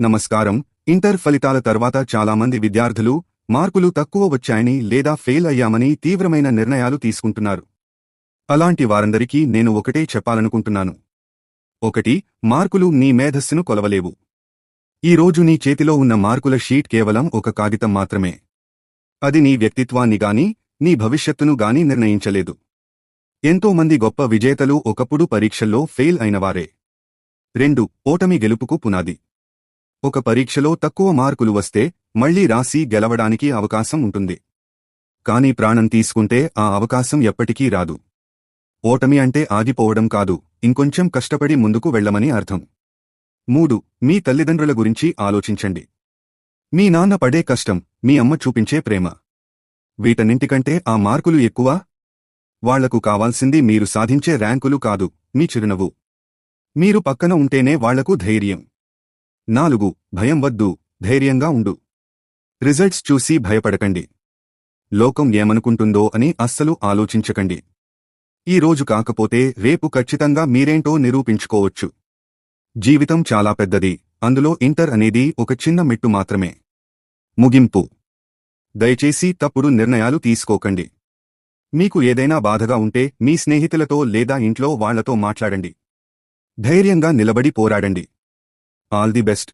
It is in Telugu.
నమస్కారం. ఇంటర్ ఫలితాల తర్వాత చాలామంది విద్యార్థులు మార్కులు తక్కువ వచ్చాయని లేదా ఫెయిల్ అయ్యామని తీవ్రమైన నిర్ణయాలు తీసుకుంటున్నారు. అలాంటి వారందరికీ నేను ఒకటే చెప్పాలనుకుంటున్నాను. 1. మార్కులు నీ మేధస్సును కొలవలేవు. ఈ రోజు నీ చేతిలో ఉన్న మార్కుల షీట్ కేవలం ఒక కాగితం మాత్రమే. అది నీ వ్యక్తిత్వాన్ని గాని, నీ భవిష్యత్తును గాని నిర్ణయించలేదు. ఎంతో మంది గొప్ప విజేతలు ఒకప్పుడు పరీక్షల్లో ఫెయిల్ అయినవారే. 2. ఓటమి గెలుపుకు పునాది. ఒక పరీక్షలో తక్కువ మార్కులు వస్తే మళ్లీ రాసి గెలవడానికి అవకాశం ఉంటుంది. కాని ప్రాణం తీసుకుంటే ఆ అవకాశం ఎప్పటికీ రాదు. ఓటమి అంటే ఆగిపోవడం కాదు, ఇంకొంచెం కష్టపడి ముందుకు వెళ్లమని అర్థం. 3. మీ తల్లిదండ్రుల గురించి ఆలోచించండి. మీ నాన్న పడే కష్టం, మీ అమ్మ చూపించే ప్రేమ, వీటన్నింటికంటే ఆ మార్కులు ఎక్కువ? వాళ్లకు కావాల్సింది మీరు సాధించే ర్యాంకులు కాదు, మీ చిరునవ్వు. మీరు పక్కన ఉంటేనే వాళ్లకు ధైర్యం. 4. భయం వద్దు, ధైర్యంగా ఉండు. రిజల్ట్స్ చూసి భయపడకండి. లోకం ఏమనుకుంటుందో అని అస్సలు ఆలోచించకండి. ఈ రోజు కాకపోతే రేపు ఖచ్చితంగా మీరేంటో నిరూపించుకోవచ్చు. జీవితం చాలా పెద్దది, అందులో ఇంటర్ అనేది ఒక చిన్న మెట్టు మాత్రమే. ముగింపు. దయచేసి తప్పుడు నిర్ణయాలు తీసుకోకండి. మీకు ఏదైనా బాధగా ఉంటే మీ స్నేహితులతో లేదా ఇంట్లో వాళ్లతో మాట్లాడండి. ధైర్యంగా నిలబడి పోరాడండి. All the best.